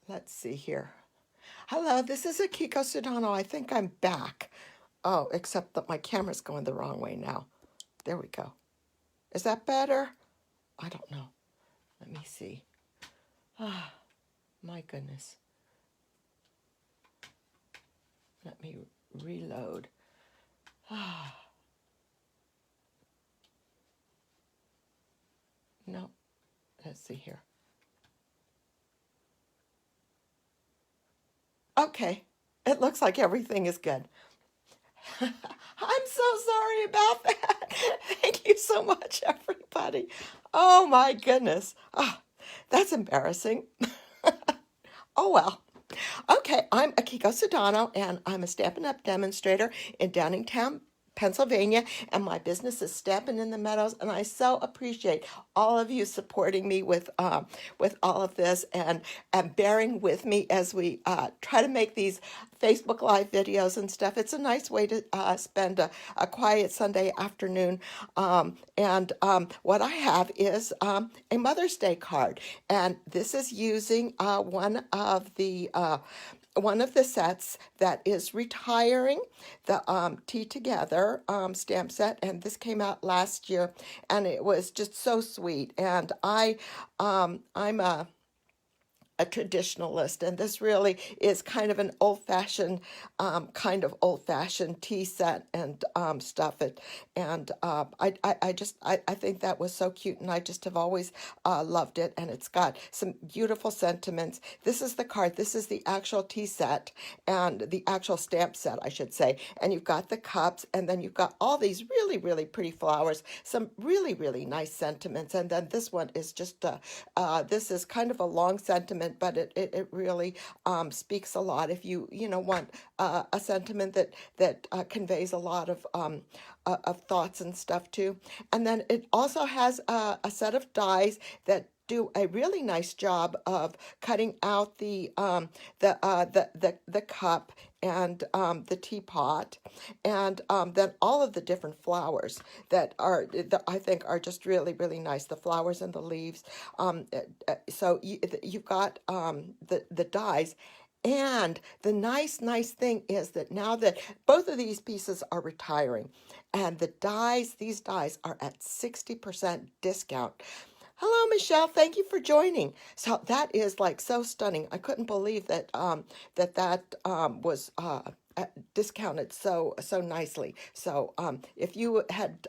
Let's see here. Hello, this is Akiko Sudano. I think I'm back. Oh, except that my camera's going the wrong way now. There we go. Is that better? I don't know. Let me see. Ah, my goodness. Let me reload. Ah, no. Let's see here. Okay. It looks like everything is good. I'm so sorry about that. Thank you so much, everybody. Oh my goodness. Ah, that's embarrassing. Oh well. Okay, I'm Akiko Sudano, and I'm a Stampin' Up! Demonstrator in Downingtown, Pennsylvania, and my business is Stampin' in the Meadows, and I so appreciate all of you supporting me with all of this and bearing with me as we try to make these Facebook Live videos and stuff. It's a nice way to spend a quiet Sunday afternoon. And what I have is a Mother's Day card, and this is using one of the sets that is retiring, the Tea Together stamp set, and this came out last year, and it was just so sweet. And I'm a traditionalist, and this really is kind of an old-fashioned tea set and stuff. I think that was so cute, and I just have always loved it. And it's got some beautiful sentiments. This is the card. This is the actual tea set and the actual stamp set, I should say. And you've got the cups, and then you've got all these really, really pretty flowers, some really, really nice sentiments. And then this one is just this is kind of a long sentiment, but it really speaks a lot. If you want a sentiment that conveys a lot of thoughts and stuff too. And then it also has a set of dies that do a really nice job of cutting out the cup and the teapot, and then all of the different flowers that I think are just really, really nice. The flowers and the leaves. So you've got the dies. And the nice thing is that now that both of these pieces are retiring, and these dies are at 60% discount. Hello, Michelle. Thank you for joining. So that is like so stunning. I couldn't believe that was discounted so nicely. So if you had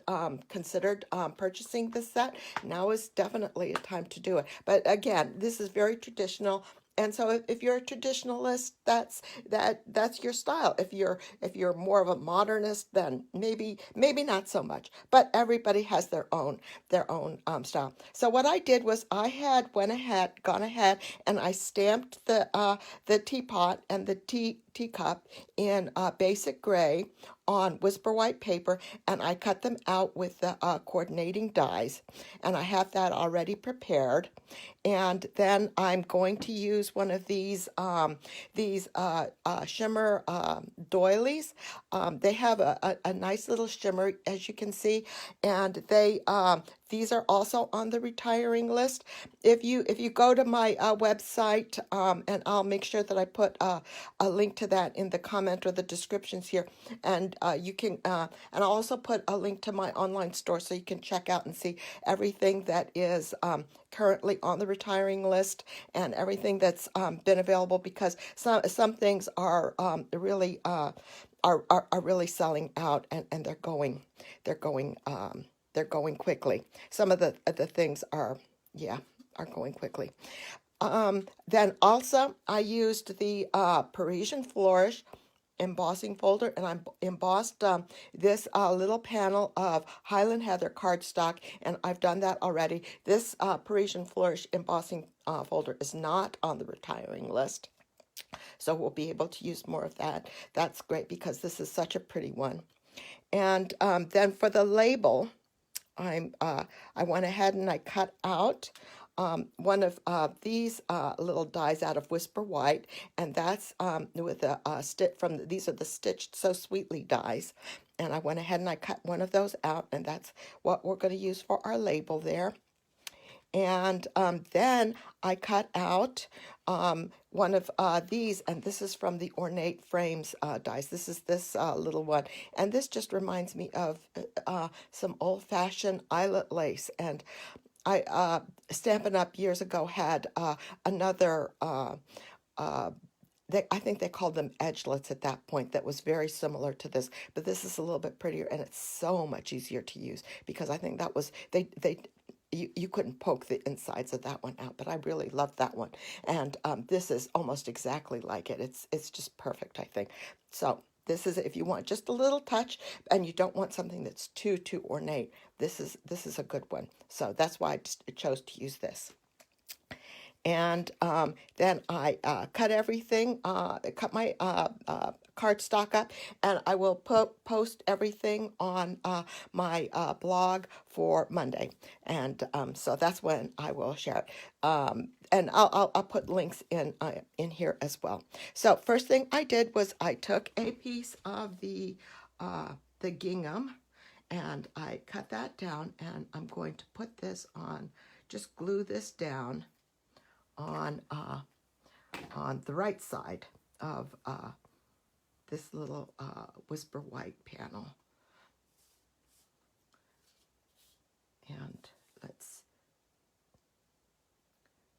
considered purchasing this set, now is definitely a time to do it. But again, this is very traditional. And so if you're a traditionalist, that's your style. If you're more of a modernist, then maybe not so much. But everybody has their own style. So what I did was I had gone ahead, and I stamped the teapot and the teacup in basic gray on whisper white paper, and I cut them out with the coordinating dies, and I have that already prepared. And then I'm going to use one of these shimmer doilies. They have a nice little shimmer, as you can see, and these are also on the retiring list. If you go to my website, and I'll make sure that I put a link to that in the comment or the descriptions here, and you can and I'll also put a link to my online store so you can check out and see everything that is currently on the retiring list, and everything that's been available, because some things are really are really selling out, and they're going quickly. Some of the things are going quickly. Then also I used the Parisian Flourish embossing folder, and I embossed this little panel of Highland Heather cardstock, and I've done that already. This Parisian Flourish embossing folder is not on the retiring list, so we'll be able to use more of that. That's great because this is such a pretty one. And then for the label, I went ahead and I cut out one of these little dies out of Whisper White, and that's with a stitch from these are the Stitched So Sweetly dies, and I went ahead and I cut one of those out, and that's what we're going to use for our label there. And then I cut out one of these, and this is from the Ornate Frames dies. This is this little one, and this just reminds me of some old-fashioned eyelet lace. And I Stampin' Up! Years ago had another. I think they called them edgelets at that point. That was very similar to this, but this is a little bit prettier, and it's so much easier to use because I think that was you couldn't poke the insides of that one out, but I really loved that one. And this is almost exactly like it. It's just perfect, I think. So this is if you want just a little touch and you don't want something that's too ornate. This is a good one. So that's why I chose to use this. And then I cut everything, cut my cardstock up, and I will post everything on my blog for Monday. And so that's when I will share it. And I'll put links in here as well. So first thing I did was I took a piece of the gingham, and I cut that down, and I'm going to put this on, just glue this down on the right side of this little Whisper White panel. And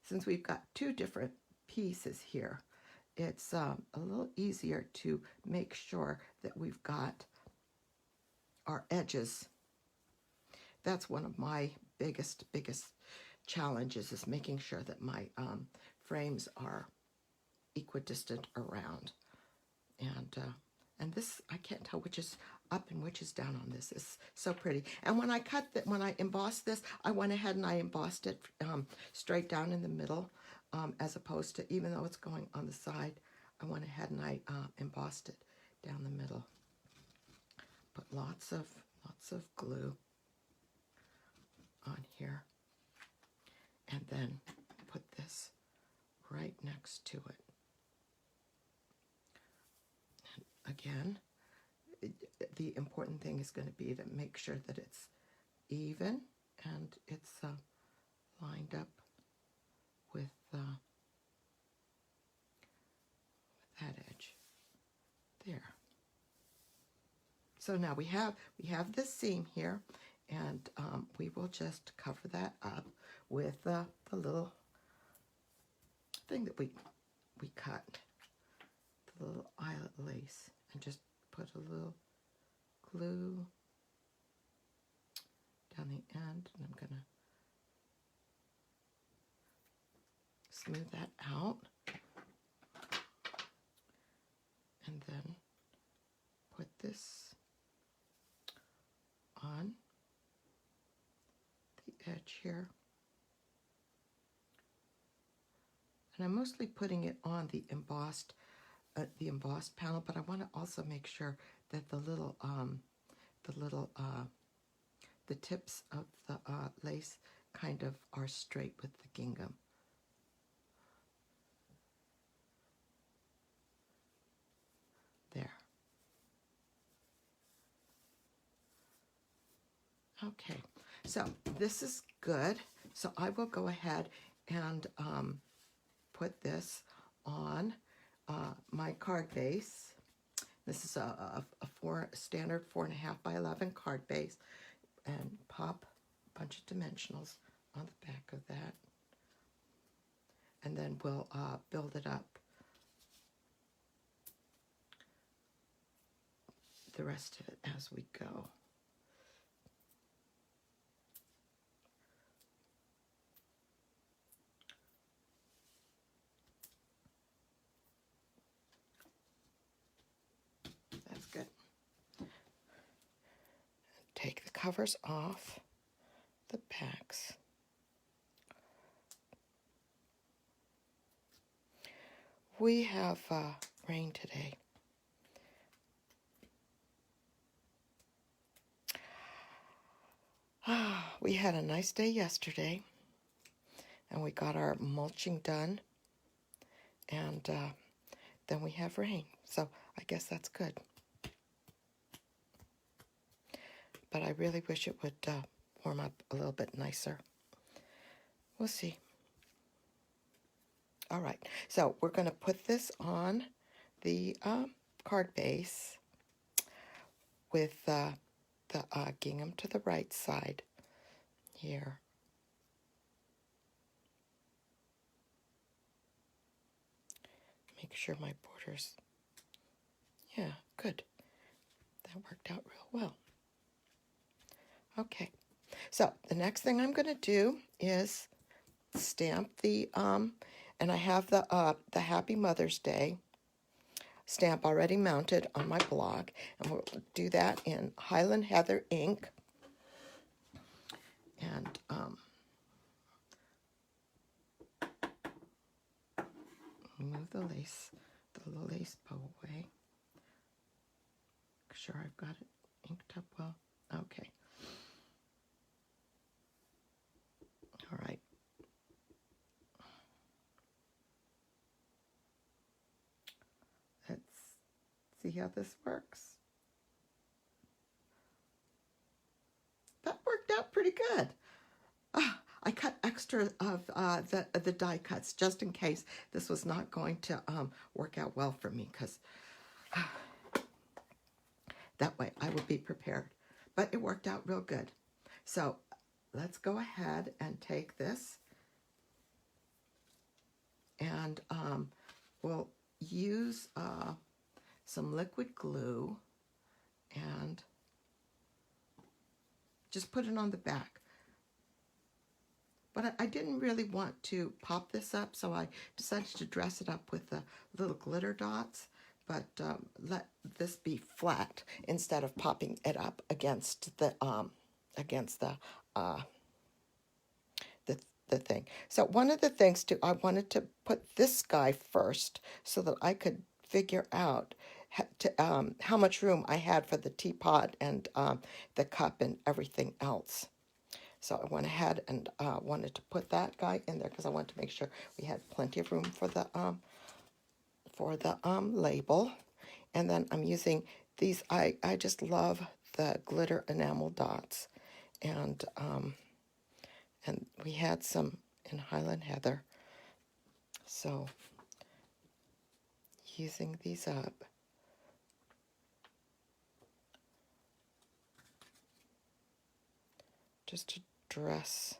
since we've got two different pieces here, it's a little easier to make sure that we've got our edges. That's one of my biggest challenges, is making sure that my frames are equidistant around. And this, I can't tell which is up and which is down on this. It's so pretty. And when I embossed this, I went ahead and I embossed it straight down in the middle, as opposed to, even though it's going on the side, I went ahead and I embossed it down the middle. Put lots of glue on here, and then put this right next to it. And again, the important thing is going to be to make sure that it's even and it's lined up with that edge there. So now we have this seam here, and we will just cover that up with the little thing that we cut, the little eyelet lace, and just put a little glue down the end, and I'm gonna smooth that out, and then put this on the edge here. And I'm mostly putting it on the embossed panel, but I want to also make sure that the tips of the lace kind of are straight with the gingham. There. Okay, so this is good. So I will go ahead and put this on my card base. This is a standard 4.5 by 11 card base, and pop a bunch of dimensionals on the back of that, and then we'll build it up the rest of it as we go. That's good. Take the covers off the backs. We have rain today. We had a nice day yesterday, and we got our mulching done, and then we have rain, so I guess that's good. But I really wish it would warm up a little bit nicer. We'll see. All right, so we're going to put this on the card base with the gingham to the right side here. Make sure my borders, yeah, good. That worked out real well. Okay, so the next thing I'm going to do is stamp the, and I have the Happy Mother's Day stamp already mounted on my block, and we'll do that in Highland Heather ink. And move the little lace bow away. Make sure I've got it inked up well. Okay. All right. Let's see how this works. That worked out pretty good. I cut extra of the die cuts just in case this was not going to work out well for me, because that way I would be prepared. But it worked out real good. So let's go ahead and take this, and we'll use some liquid glue and just put it on the back. But I didn't really want to pop this up, so I decided to dress it up with the little glitter dots, but let this be flat instead of popping it up against the thing. So one of the things too, I wanted to put this guy first so that I could figure out how much room I had for the teapot and the cup and everything else. So I went ahead and wanted to put that guy in there because I wanted to make sure we had plenty of room for the label. And then I'm using these. I just love the glitter enamel dots, and we had some in Highland Heather. So using these up. Just to dress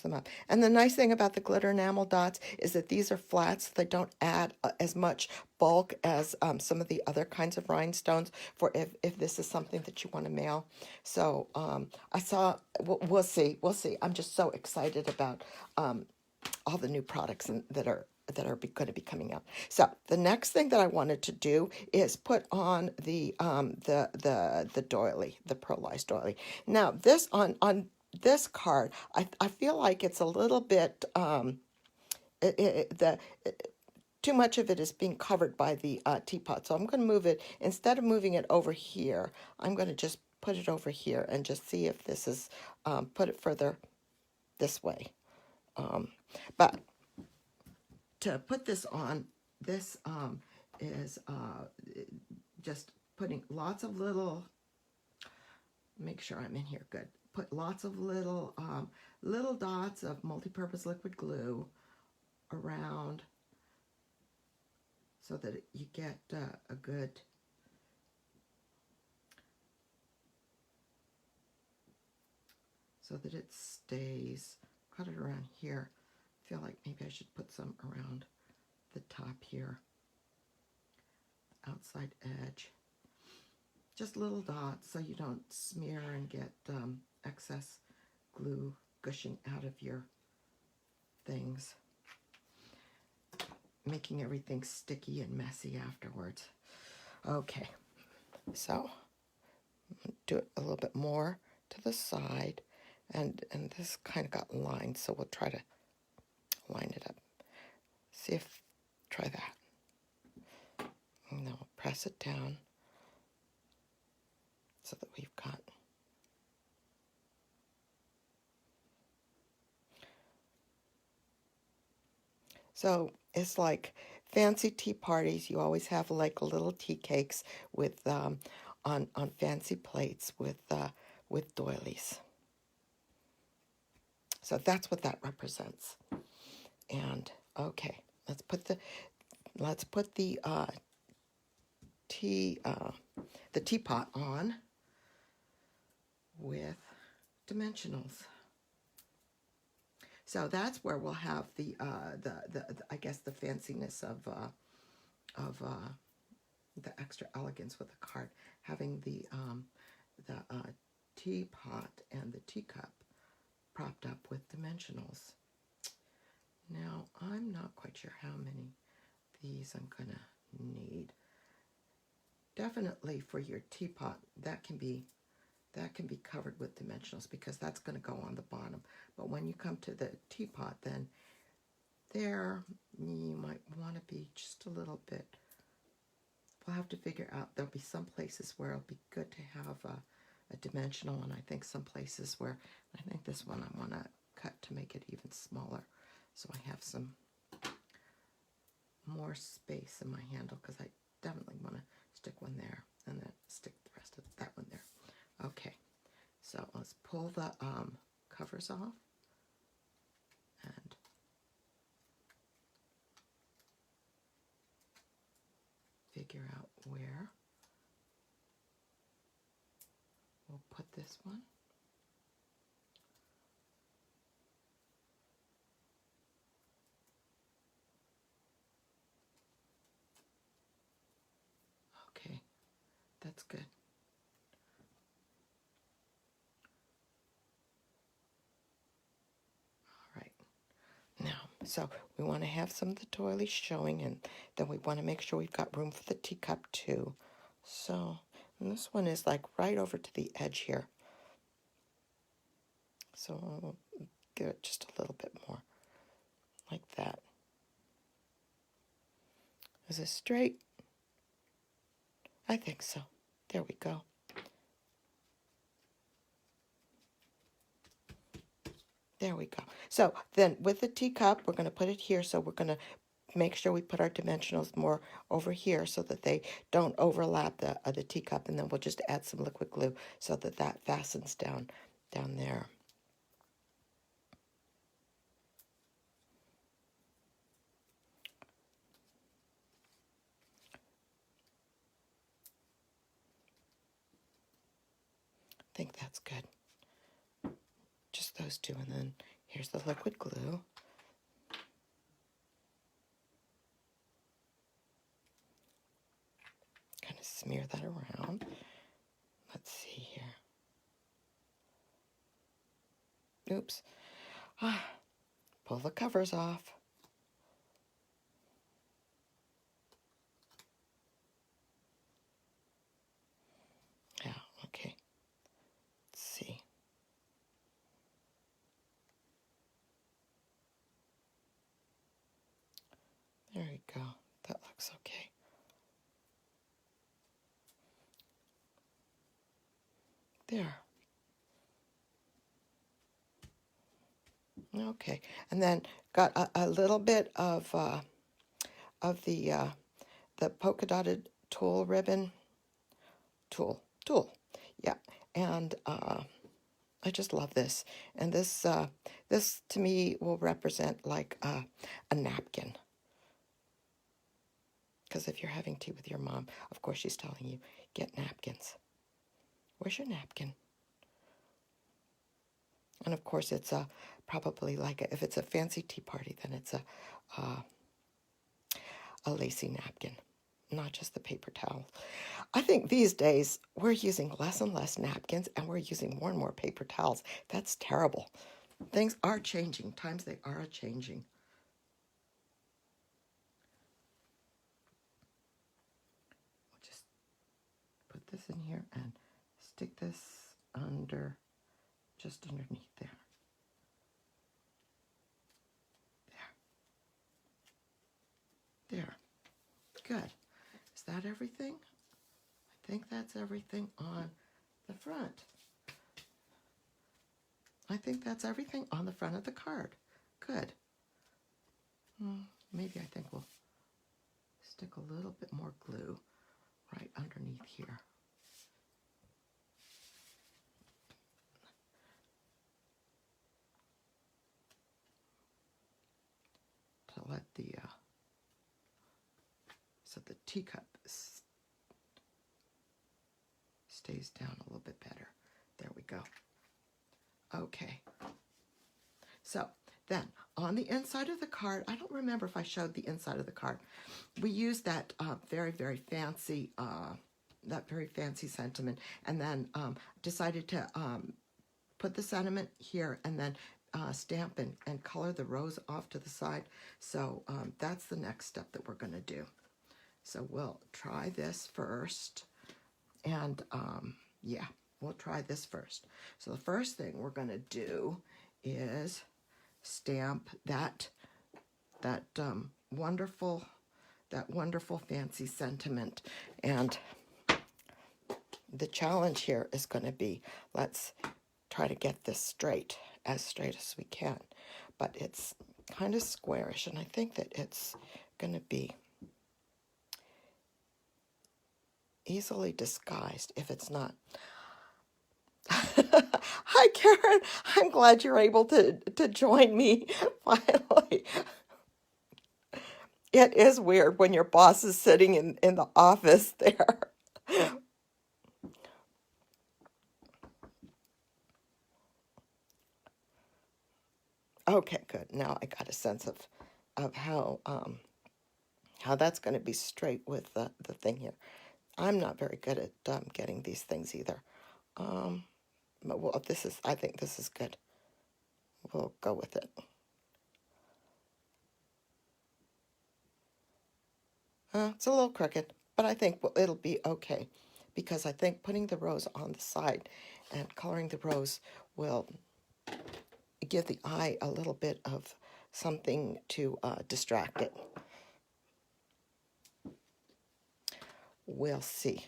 them up. And the nice thing about the glitter enamel dots is that these are flat, so they don't add as much bulk as some of the other kinds of rhinestones for if this is something that you want to mail. So I saw, we'll see. I'm just so excited about all the new products that are going to be coming out. So the next thing that I wanted to do is put on the doily, the pearlized doily. Now this on this card, I feel like it's a little bit too much of it is being covered by the teapot. So I'm going to move it, instead of moving it over here, I'm going to just put it over here and just see if this is put it further this way. But to put this on, this is just putting lots of little, make sure I'm in here good, put lots of little dots of multi-purpose liquid glue around so that you get a good so that it stays. Cut it around here. I feel like maybe I should put some around the top here, outside edge. Just little dots so you don't smear and get excess glue gushing out of your things, making everything sticky and messy afterwards. Okay, so do it a little bit more to the side, and this kind of got lined, so we'll try to line it up. See if, try that. And then we'll press it down so that we've got so it's like fancy tea parties. You always have like little tea cakes with on fancy plates with doilies. So that's what that represents. And okay, let's put tea the teapot on with dimensionals. So that's where we'll have the I guess the fanciness of the extra elegance with the card, having the teapot and the teacup propped up with dimensionals. Now I'm not quite sure how many of these I'm gonna need. Definitely for your teapot, that can be covered with dimensionals because that's going to go on the bottom. But when you come to the teapot, then there you might want to be just a little bit. We'll have to figure out. There'll be some places where it'll be good to have a dimensional, and I think some places where I think this one I want to cut to make it even smaller, so I have some more space in my handle because I definitely want to stick one there and then stick the rest of that one there. Okay, so let's pull the covers off and figure out where we'll put this one. Okay, that's good. All right. Now, so we want to have some of the doilies showing, and then we want to make sure we've got room for the teacup too. So, and this one is like right over to the edge here. So I'll give it just a little bit more, like that. Is this straight? I think so. There we go. There we go. So then with the teacup, we're going to put it here. So we're going to make sure we put our dimensionals more over here so that they don't overlap the teacup. And then we'll just add some liquid glue so that that fastens down there. I think that's good. Just those two. And then here's the liquid glue. Kind of smear that around. Let's see here. Oops. Pull the covers off. Yeah, okay. Let's see. There we go. That looks okay. There. Okay, and then got a little bit of the polka dotted tulle ribbon. Tulle, yeah. And I just love this. And this to me will represent like a napkin. Because if you're having tea with your mom, of course she's telling you, get napkins. Where's your napkin? And of course it's probably like if it's a fancy tea party, then it's a lacy napkin, not just the paper towel. I think these days we're using less and less napkins and we're using more and more paper towels. That's terrible. Things are changing. Times they are changing. We'll just put this in here and stick this under, just underneath there. There. Good. Is that everything? I think that's everything on the front. I think that's everything on the front of the card. Good. Maybe I think we'll stick a little bit more glue right underneath here. To let the so the teacup stays down a little bit better. There we go. Okay. So then on the inside of the card, I don't remember if I showed the inside of the card. We used that very, very fancy sentiment, and then decided to put the sentiment here and then stamp and color the rose off to the side. So that's the next step that we're going to do. So we'll try this first. And yeah, we'll try this first. So the first thing we're going to do is stamp that wonderful fancy sentiment. And the challenge here is going to be, let's try to get this as straight as we can. But it's kind of squarish, and I think that it's going to be easily disguised if it's not. Hi, Karen. I'm glad you're able to join me finally. It is weird when your boss is sitting in the office there. Okay, good. Now I got a sense of how that's going to be straight with the thing here. I'm not very good at getting these things either. But well, I think this is good. We'll go with it. It's a little crooked, but I think it'll be okay, because I think putting the rose on the side and coloring the rose will give the eye a little bit of something to distract it. We'll see.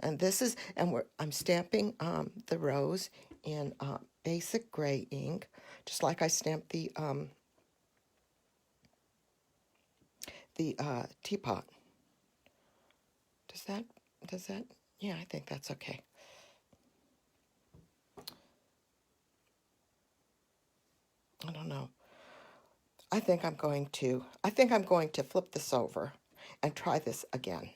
And this is, I'm stamping the rose in basic gray ink, just like I stamped the teapot. Does that? Yeah, I think that's okay. I don't know. I think I'm going to flip this over and try this again,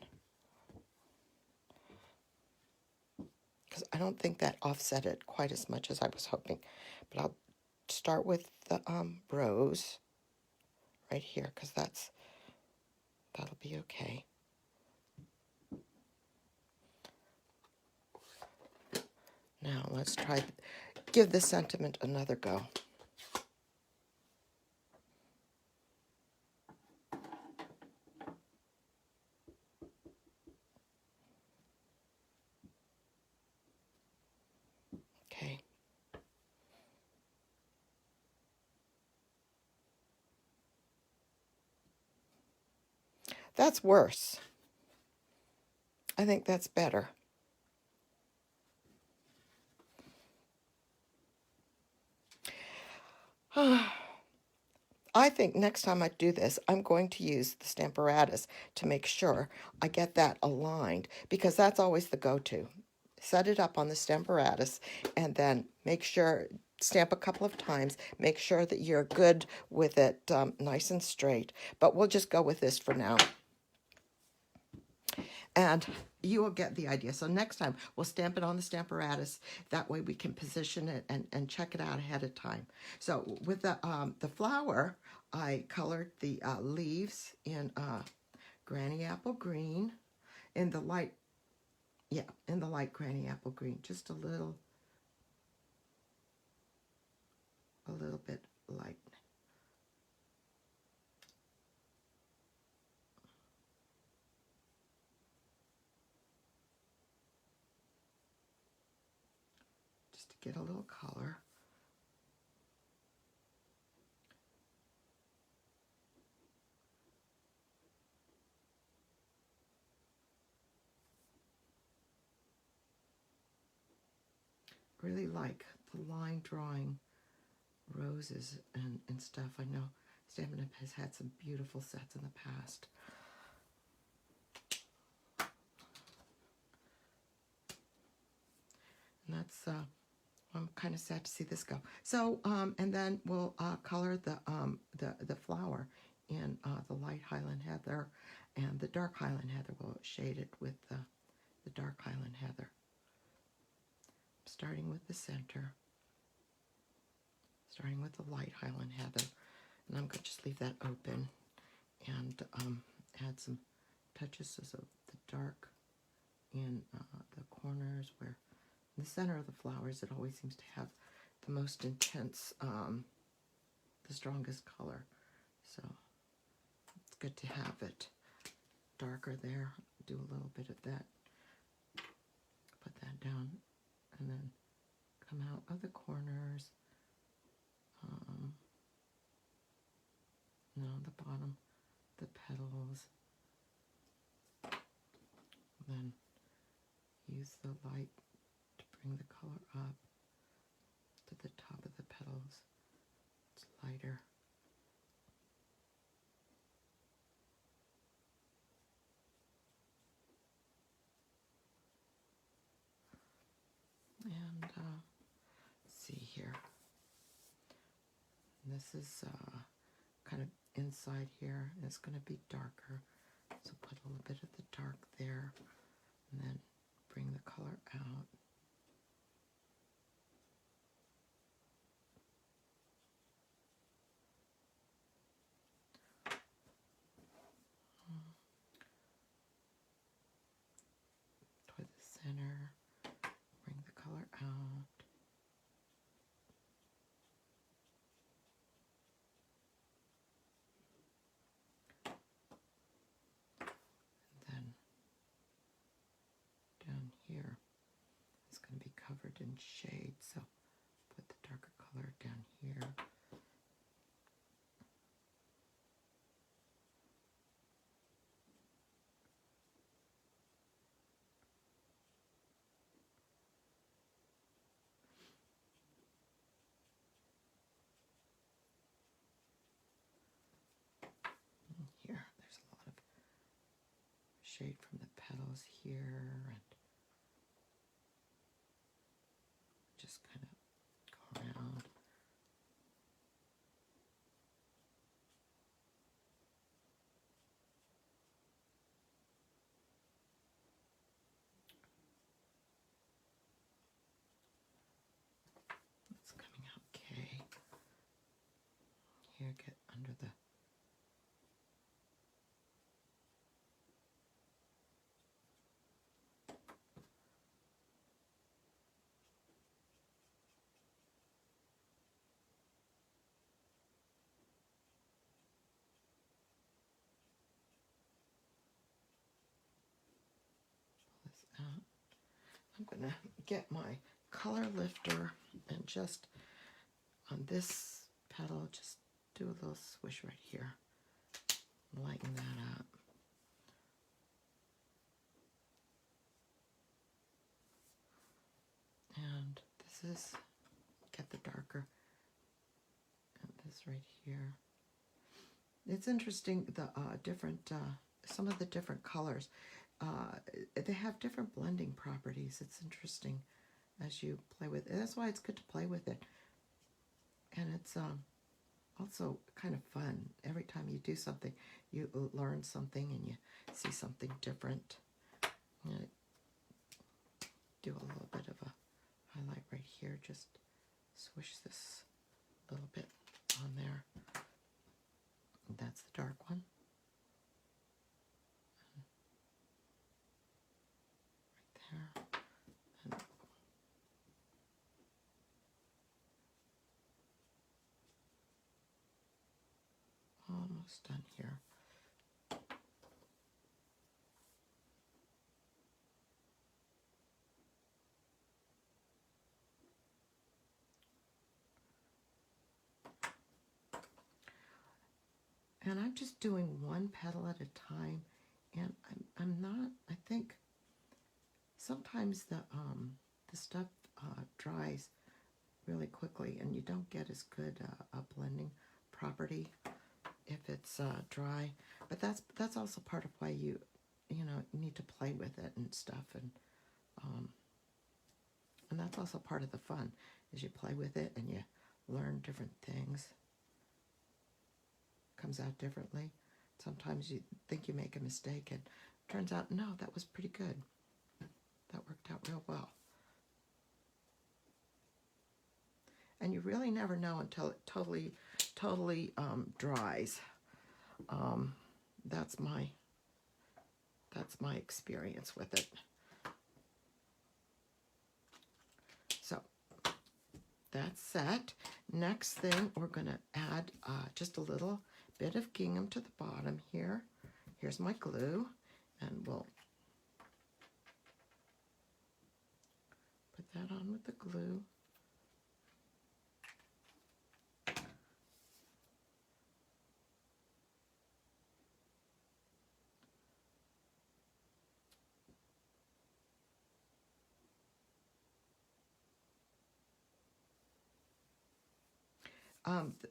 because I don't think that offset it quite as much as I was hoping. But I'll start with the rose right here, because that'll be okay. Now let's give the sentiment another go. Okay. That's worse. I think that's better. I think next time I do this, I'm going to use the Stamparatus to make sure I get that aligned, because that's always the go-to. Set it up on the Stamparatus and then make sure, stamp a couple of times, make sure that you're good with it, nice and straight. But we'll just go with this for now. And you will get the idea. So next time, we'll stamp it on the Stamparatus. That way we can position it and check it out ahead of time. So with the flower, I colored the leaves in Granny Apple Green, in the light Granny Apple Green, just a little bit light. To get a little color. Really like the line drawing roses and stuff. I know Stampin' Up has had some beautiful sets in the past. And I'm kind of sad to see this go. So, and then we'll color the flower in the light Highland Heather, and the dark Highland Heather will shade it with the dark Highland Heather. Starting with the center, starting with the light Highland Heather, and I'm going to just leave that open and add some touches of the dark in the corners, where in the center of the flowers it always seems to have the most intense, the strongest color. So it's good to have it darker there. Do a little bit of that, put that down, and then come out of the corners, the bottom, the petals, then use the light to bring the color up to the top of the petals. It's lighter. And let's see here. This is kind of inside here, and it's going to be darker. So put a little bit of the dark there, and then bring the color out. Toward the center, bring the color out. And then down here, it's going to be covered in shade, so put the darker color down here. Here, there's a lot of shade from the petals here, and just kind of go around. It's coming out okay. Here, get under the this out. I'm going to get my color lifter and just on this petal, just do a little swish right here. Lighten that up. And this is, get the darker, and this right here. It's interesting, the different, some of the different colors, they have different blending properties. It's interesting as you play with it. That's why it's good to play with it. And it's also kind of fun. Every time you do something, you learn something and you see something different. And do a little bit of a highlight right here. Just swish this a little bit on there. And that's the dark one. Right there. And almost done here. And I'm just doing one petal at a time, and I'm not, I think sometimes the stuff dries really quickly, and you don't get as good a blending property if it's dry. But that's also part of why you need to play with it and stuff. And And that's also part of the fun, is you play with it and you learn different things. It comes out differently. Sometimes you think you make a mistake and it turns out, no, that was pretty good. That worked out real well. And you really never know until it totally dries. That's my experience with it. So that's set. Next thing, we're going to add just a little bit of gingham to the bottom here. Here's my glue, and we'll put that on with the glue.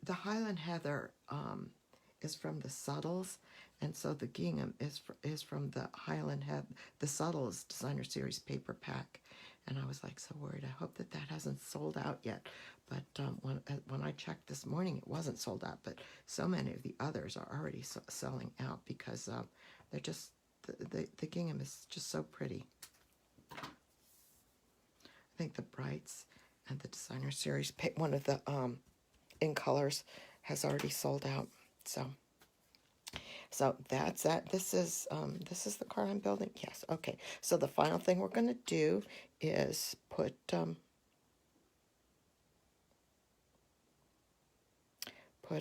The Highland Heather is from the Subtles, and so the gingham is from the Highland Heather, the Subtles Designer Series paper pack. And I was like so worried. I hope that hasn't sold out yet. But when I checked this morning, it wasn't sold out. But so many of the others are already selling out because they're just the gingham is just so pretty. I think the Brights and the Designer Series, one of the in colors, has already sold out. So that's that. This is the card I'm building. Yes. Okay. So the final thing we're going to do is put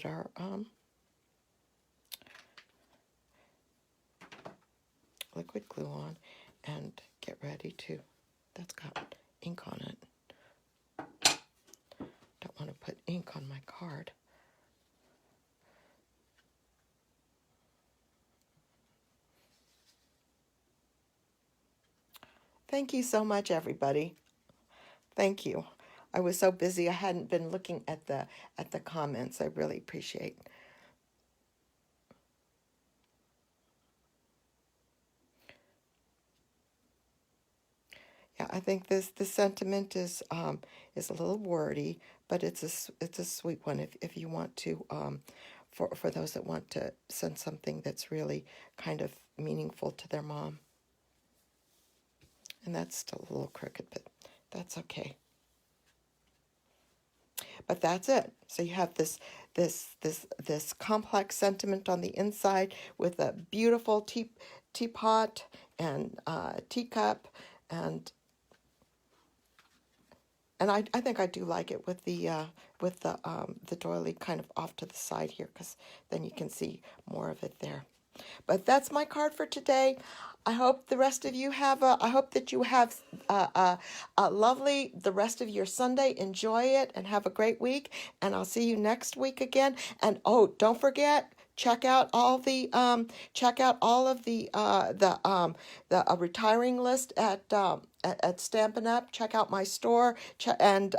our liquid glue on and get ready to. That's got ink on it. Don't want to put ink on my card. Thank you so much, everybody. Thank you. I was so busy I hadn't been looking at the comments. I really appreciate. Yeah, I think this sentiment is a little wordy, but it's a sweet one if you want to for those that want to send something that's really kind of meaningful to their mom. And that's still a little crooked, but that's okay. But that's it. So you have this complex sentiment on the inside with a beautiful teapot and teacup, and I think I do like it with the doily kind of off to the side here, because then you can see more of it there. But that's my card for today. I hope the rest of you have I hope that you have a lovely the rest of your Sunday. Enjoy it and have a great week. And I'll see you next week again. And oh, don't forget, check out all of the retiring list at Stampin' Up. Check out my store and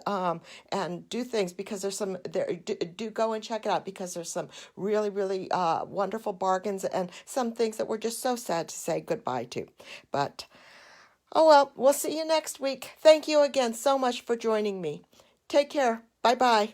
do things, because there's some there. Do go and check it out, because there's some really wonderful bargains and some things that we're just so sad to say goodbye to. But oh well, we'll see you next week. Thank you again so much for joining me. Take care. Bye bye.